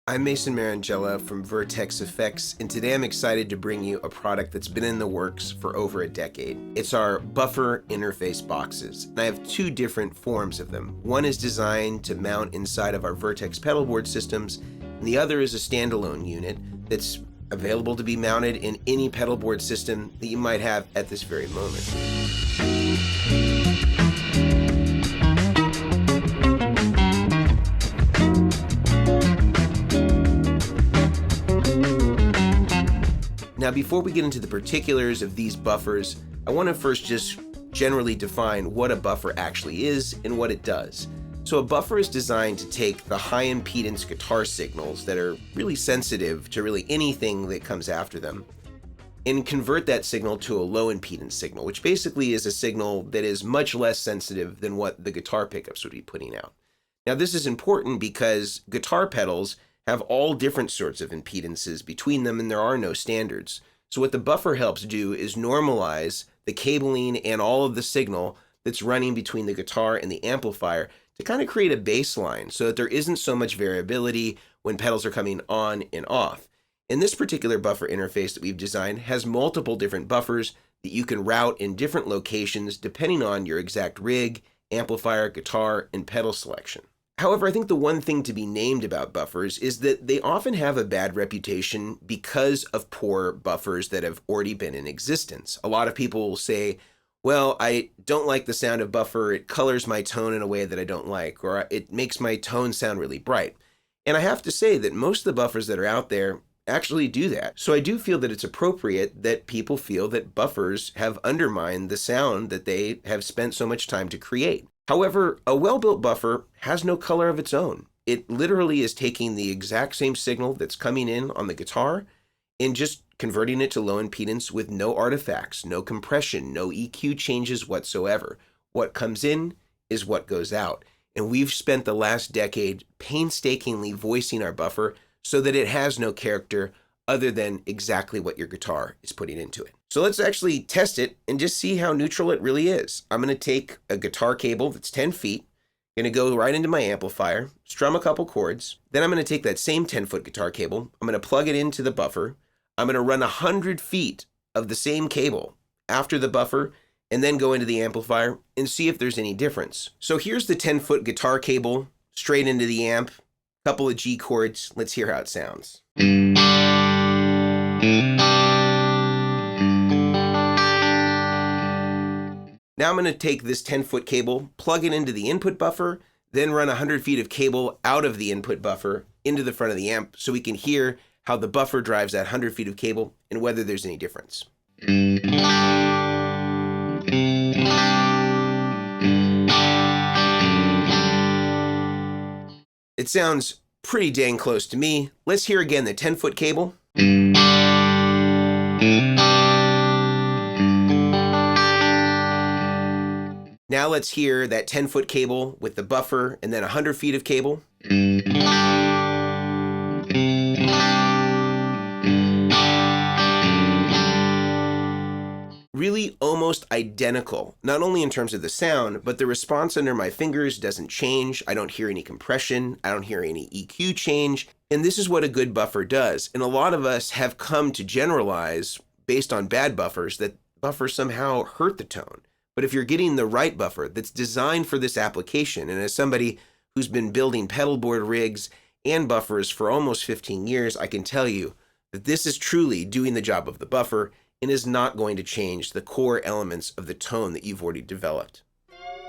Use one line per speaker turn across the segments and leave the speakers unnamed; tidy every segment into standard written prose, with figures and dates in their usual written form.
I'm Mason Marangella from Vertex Effects, and today I'm excited to bring you a product that's been in the works for over a decade. It's our buffer interface boxes, and I have two different forms of them. One is designed to mount inside of our Vertex Pedalboard systems, and the other is a standalone unit that's available to be mounted in any pedalboard system that you might have at this very moment. Now, before we get into the particulars of these buffers, I want to first just generally define what a buffer actually is and what it does. So a buffer is designed to take the high impedance guitar signals that are really sensitive to really anything that comes after them and convert that signal to a low impedance signal, which basically is a signal that is much less sensitive than what the guitar pickups would be putting out. Now, this is important because guitar pedals have all different sorts of impedances between them, and there are no standards. So what the buffer helps do is normalize the cabling and all of the signal that's running between the guitar and the amplifier to kind of create a baseline so that there isn't so much variability when pedals are coming on and off. And this particular buffer interface that we've designed has multiple different buffers that you can route in different locations depending on your exact rig, amplifier, guitar, and pedal selection. However, I think the one thing to be named about buffers is that they often have a bad reputation because of poor buffers that have already been in existence. A lot of people will say, well, I don't like the sound of buffer, it colors my tone in a way that I don't like, or it makes my tone sound really bright. And I have to say that most of the buffers that are out there actually do that. So I do feel that it's appropriate that people feel that buffers have undermined the sound that they have spent so much time to create. However, a well-built buffer has no color of its own. It literally is taking the exact same signal that's coming in on the guitar and just converting it to low impedance with no artifacts, no compression, no EQ changes whatsoever. What comes in is what goes out. And we've spent the last decade painstakingly voicing our buffer so that it has no character other than exactly what your guitar is putting into it. So let's actually test it and just see how neutral it really is. I'm going to take a guitar cable that's 10 feet, going to go right into my amplifier, strum a couple chords. Then I'm going to take that same 10-foot guitar cable, I'm going to plug it into the buffer. I'm going to run 100 feet of the same cable after the buffer and then go into the amplifier and see if there's any difference. So here's the 10-foot guitar cable straight into the amp, couple of G chords. Let's hear how it sounds. Now I'm going to take this 10-foot cable, plug it into the input buffer, then run 100 feet of cable out of the input buffer into the front of the amp so we can hear how the buffer drives that 100 feet of cable and whether there's any difference. It sounds pretty dang close to me. Let's hear again the 10-foot cable. Now let's hear that 10-foot cable with the buffer and then 100 feet of cable. Really almost identical, not only in terms of the sound, but the response under my fingers doesn't change. I don't hear any compression. I don't hear any EQ change. And this is what a good buffer does. And a lot of us have come to generalize, based on bad buffers, that buffers somehow hurt the tone. But if you're getting the right buffer that's designed for this application, and as somebody who's been building pedalboard rigs and buffers for almost 15 years, I can tell you that this is truly doing the job of the buffer and is not going to change the core elements of the tone that you've already developed.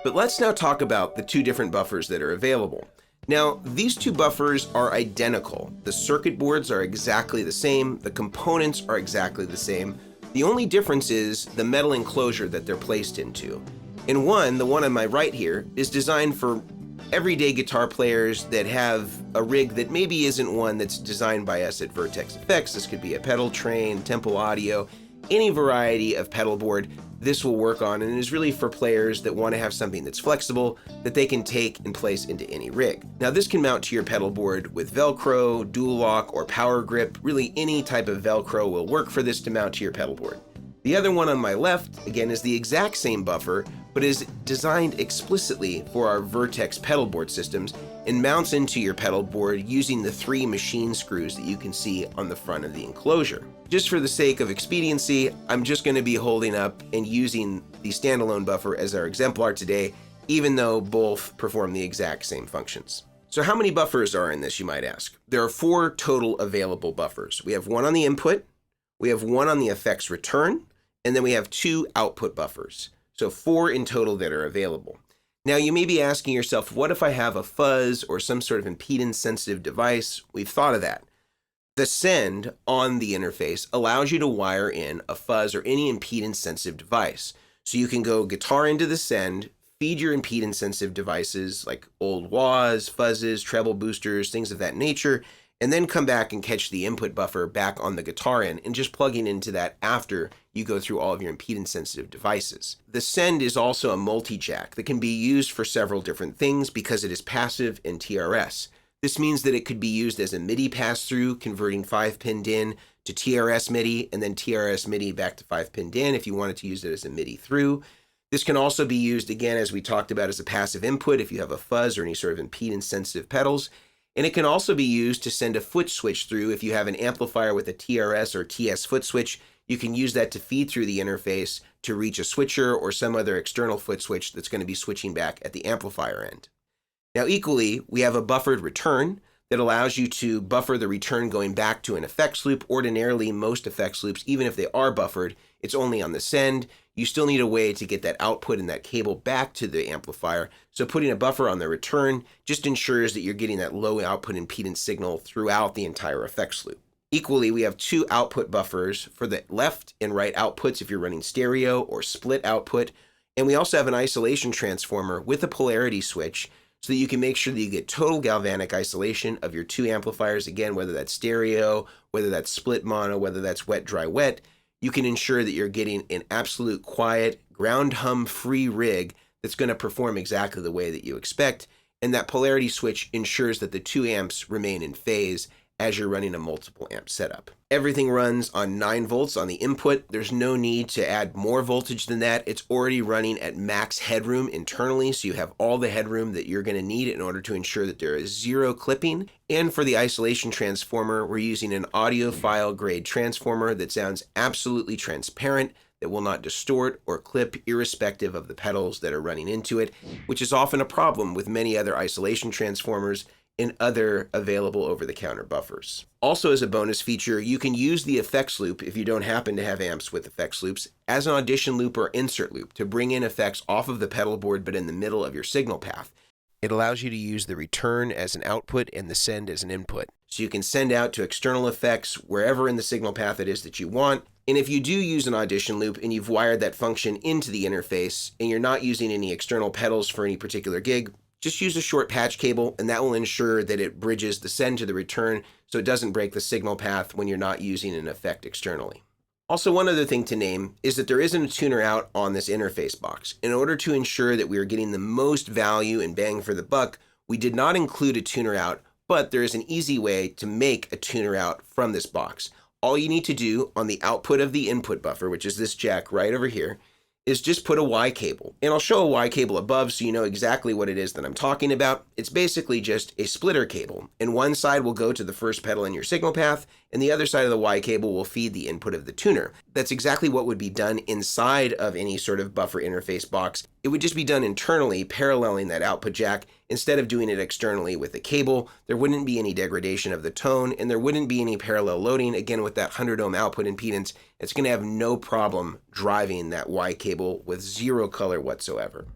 But let's now talk about the two different buffers that are available. Now, these two buffers are identical. The circuit boards are exactly the same. The components are exactly the same. The only difference is the metal enclosure that they're placed into. And the one on my right here, is designed for everyday guitar players that have a rig that maybe isn't one that's designed by us at Vertex Effects. This could be a pedal train, Temple Audio, any variety of pedal board this will work on, and is really for players that want to have something that's flexible that they can take and place into any rig. Now this can mount to your pedal board with Velcro, dual lock, or power grip. Really any type of Velcro will work for this to mount to your pedal board. The other one on my left, again, is the exact same buffer, but is designed explicitly for our Vertex pedalboard systems and mounts into your pedal board using the 3 machine screws that you can see on the front of the enclosure. Just for the sake of expediency, I'm just going to be holding up and using the standalone buffer as our exemplar today, even though both perform the exact same functions. So how many buffers are in this, you might ask? There are 4 total available buffers. We have 1 on the input, we have 1 on the effects return, and then we have 2 output buffers. So 4 in total that are available. Now you may be asking yourself, what if I have a fuzz or some sort of impedance sensitive device? We've thought of that. The send on the interface allows you to wire in a fuzz or any impedance sensitive device. So you can go guitar into the send, feed your impedance sensitive devices like old wahs, fuzzes, treble boosters, things of that nature, and then come back and catch the input buffer back on the guitar end and just plugging into that after you go through all of your impedance sensitive devices. The send is also a multi-jack that can be used for several different things because it is passive in TRS. This means that it could be used as a MIDI pass-through, converting 5-pin DIN to TRS MIDI and then TRS MIDI back to 5-pin DIN if you wanted to use it as a MIDI through. This can also be used, again, as we talked about, as a passive input if you have a fuzz or any sort of impedance sensitive pedals. And it can also be used to send a foot switch through. If you have an amplifier with a TRS or TS foot switch, you can use that to feed through the interface to reach a switcher or some other external foot switch that's going to be switching back at the amplifier end. Now equally, we have a buffered return that allows you to buffer the return going back to an effects loop. Ordinarily, most effects loops, even if they are buffered, it's only on the send. You still need a way to get that output and that cable back to the amplifier. So putting a buffer on the return just ensures that you're getting that low output impedance signal throughout the entire effects loop. Equally, we have 2 output buffers for the left and right outputs if you're running stereo or split output. And we also have an isolation transformer with a polarity switch so that you can make sure that you get total galvanic isolation of your 2 amplifiers. Again, whether that's stereo, whether that's split mono, whether that's wet, dry, wet, you can ensure that you're getting an absolute quiet, ground hum free rig that's going to perform exactly the way that you expect. And that polarity switch ensures that the 2 amps remain in phase as you're running a multiple amp setup. Everything runs on 9 volts on the input. There's no need to add more voltage than that. It's already running at max headroom internally, so you have all the headroom that you're going to need in order to ensure that there is 0 clipping. And for the isolation transformer, we're using an audiophile grade transformer that sounds absolutely transparent, that will not distort or clip irrespective of the pedals that are running into it, which is often a problem with many other isolation transformers and other available over-the-counter buffers. Also, as a bonus feature, you can use the effects loop, if you don't happen to have amps with effects loops, as an audition loop or insert loop to bring in effects off of the pedal board but in the middle of your signal path. It allows you to use the return as an output and the send as an input. So you can send out to external effects wherever in the signal path it is that you want. And if you do use an audition loop and you've wired that function into the interface and you're not using any external pedals for any particular gig, just use a short patch cable and that will ensure that it bridges the send to the return so it doesn't break the signal path when you're not using an effect externally. Also, one other thing to name is that there isn't a tuner out on this interface box. In order to ensure that we are getting the most value and bang for the buck, we did not include a tuner out, but there is an easy way to make a tuner out from this box. All you need to do on the output of the input buffer, which is this jack right over here, is just put a Y cable. And I'll show a Y cable above so you know exactly what it is that I'm talking about. It's basically just a splitter cable. And one side will go to the first pedal in your signal path, and the other side of the Y cable will feed the input of the tuner. That's exactly what would be done inside of any sort of buffer interface box. It would just be done internally, paralleling that output jack, instead of doing it externally with a cable. There wouldn't be any degradation of the tone, and there wouldn't be any parallel loading. Again, with that 100 ohm output impedance, it's going to have no problem driving that Y cable with 0 color whatsoever.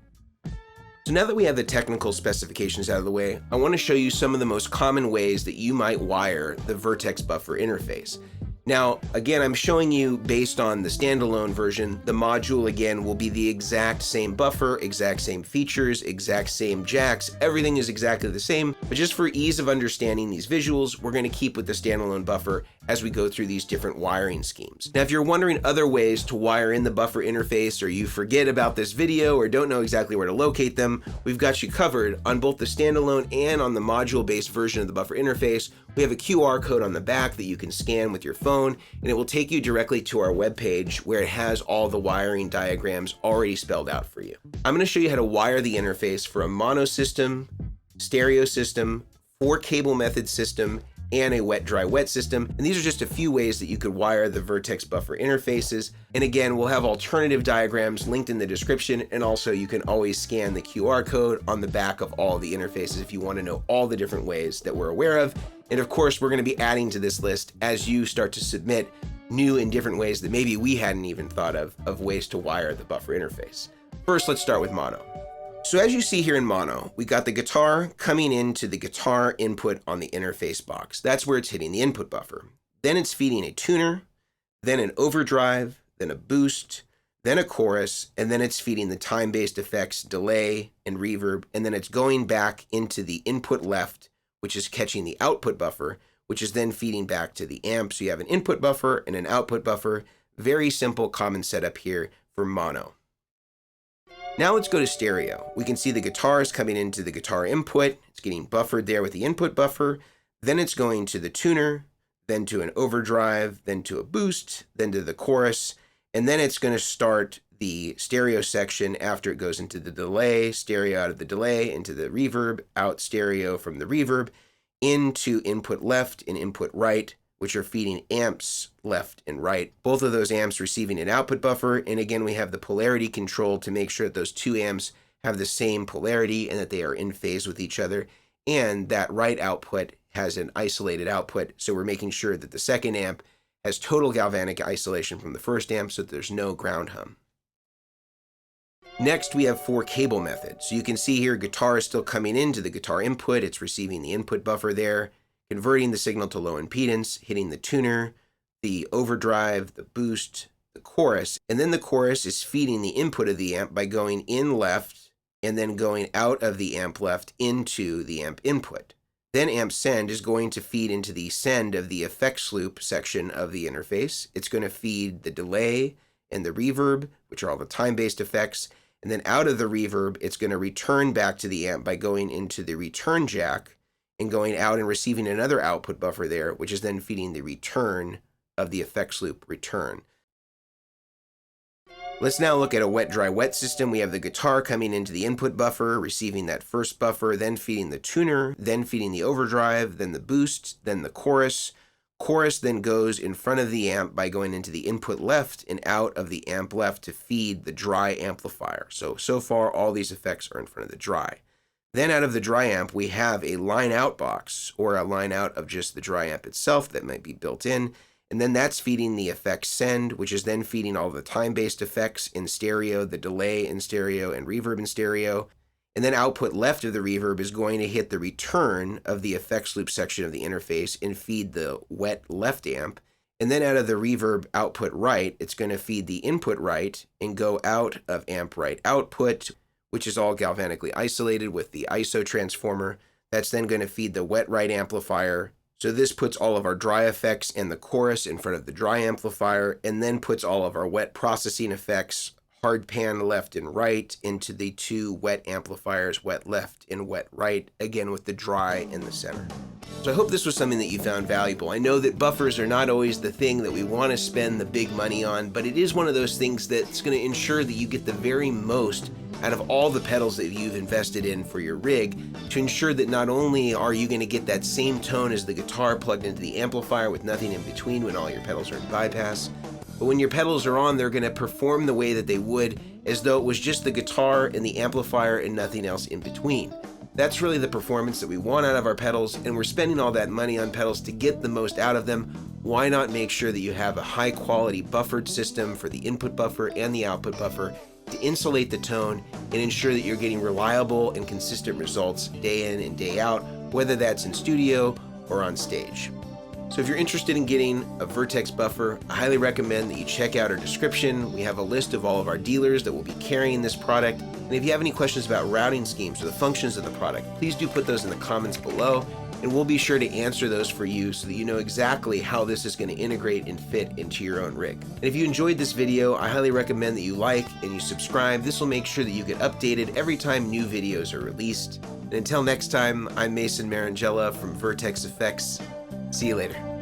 So now that we have the technical specifications out of the way, I want to show you some of the most common ways that you might wire the Vertex Buffer Interface. Now, again, I'm showing you based on the standalone version. The module, again, will be the exact same buffer, exact same features, exact same jacks. Everything is exactly the same, but just for ease of understanding these visuals, we're going to keep with the standalone buffer as we go through these different wiring schemes. Now, if you're wondering other ways to wire in the buffer interface, or you forget about this video or don't know exactly where to locate them, we've got you covered on both the standalone and on the module-based version of the buffer interface. We have a QR code on the back that you can scan with your phone, and it will take you directly to our webpage where it has all the wiring diagrams already spelled out for you. I'm going to show you how to wire the interface for a mono system, stereo system, 4 cable method system, and a wet-dry-wet system. And these are just a few ways that you could wire the Vertex Buffer interfaces. And again, we'll have alternative diagrams linked in the description, and also you can always scan the QR code on the back of all the interfaces if you want to know all the different ways that we're aware of. And of course, we're going to be adding to this list as you start to submit new and different ways that maybe we hadn't even thought of ways to wire the buffer interface. First, let's start with mono. So as you see here in mono, we got the guitar coming into the guitar input on the interface box. That's where it's hitting the input buffer. Then it's feeding a tuner, then an overdrive, then a boost, then a chorus, and then it's feeding the time-based effects, delay, and reverb, and then it's going back into the input left, which is catching the output buffer, which is then feeding back to the amp. So you have an input buffer and an output buffer. Very simple, common setup here for mono. Now let's go to stereo. We can see the guitar is coming into the guitar input. It's getting buffered there with the input buffer. Then it's going to the tuner, then to an overdrive, then to a boost, then to the chorus. And then it's going to start the stereo section after it goes into the delay, stereo out of the delay, into the reverb, out stereo from the reverb, into input left and input right, which are feeding amps left and right. Both of those amps receiving an output buffer. And again, we have the polarity control to make sure that those two amps have the same polarity and that they are in phase with each other. And that right output has an isolated output. So we're making sure that the second amp has total galvanic isolation from the first amp so that there's no ground hum. Next, we have 4 cable methods. So you can see here, guitar is still coming into the guitar input. It's receiving the input buffer there, converting the signal to low impedance, hitting the tuner, the overdrive, the boost, the chorus, and then the chorus is feeding the input of the amp by going in left and then going out of the amp left into the amp input. Then amp send is going to feed into the send of the effects loop section of the interface. It's going to feed the delay and the reverb, which are all the time-based effects. And then out of the reverb, it's going to return back to the amp by going into the return jack and going out and receiving another output buffer there, which is then feeding the return of the effects loop return. Let's now look at a wet-dry-wet system. We have the guitar coming into the input buffer, receiving that first buffer, then feeding the tuner, then feeding the overdrive, then the boost, then the chorus. Chorus then goes in front of the amp by going into the input left and out of the amp left to feed the dry amplifier. So far, all these effects are in front of the dry. Then out of the dry amp, we have a line out box or a line out of just the dry amp itself that might be built in. And then that's feeding the effects send, which is then feeding all the time-based effects in stereo, the delay in stereo and reverb in stereo. And then output left of the reverb is going to hit the return of the effects loop section of the interface and feed the wet left amp. And then out of the reverb output right, it's going to feed the input right and go out of amp right output, which is all galvanically isolated with the ISO transformer. That's then going to feed the wet right amplifier. So this puts all of our dry effects and the chorus in front of the dry amplifier, and then puts all of our wet processing effects, hard pan left and right, into the 2 wet amplifiers, wet left and wet right, again with the dry in the center. So I hope this was something that you found valuable. I know that buffers are not always the thing that we want to spend the big money on, but it is one of those things that's going to ensure that you get the very most out of all the pedals that you've invested in for your rig, to ensure that not only are you going to get that same tone as the guitar plugged into the amplifier with nothing in between when all your pedals are in bypass, but when your pedals are on, they're going to perform the way that they would as though it was just the guitar and the amplifier and nothing else in between. That's really the performance that we want out of our pedals, and we're spending all that money on pedals to get the most out of them. Why not make sure that you have a high quality buffered system for the input buffer and the output buffer to insulate the tone and ensure that you're getting reliable and consistent results day in and day out, whether that's in studio or on stage. So if you're interested in getting a Vertex buffer, I highly recommend that you check out our description. We have a list of all of our dealers that will be carrying this product. And if you have any questions about routing schemes or the functions of the product, please do put those in the comments below, and we'll be sure to answer those for you so that you know exactly how this is going to integrate and fit into your own rig. And if you enjoyed this video, I highly recommend that you like and you subscribe. This will make sure that you get updated every time new videos are released. And until next time, I'm Mason Marangella from Vertex Effects. See you later.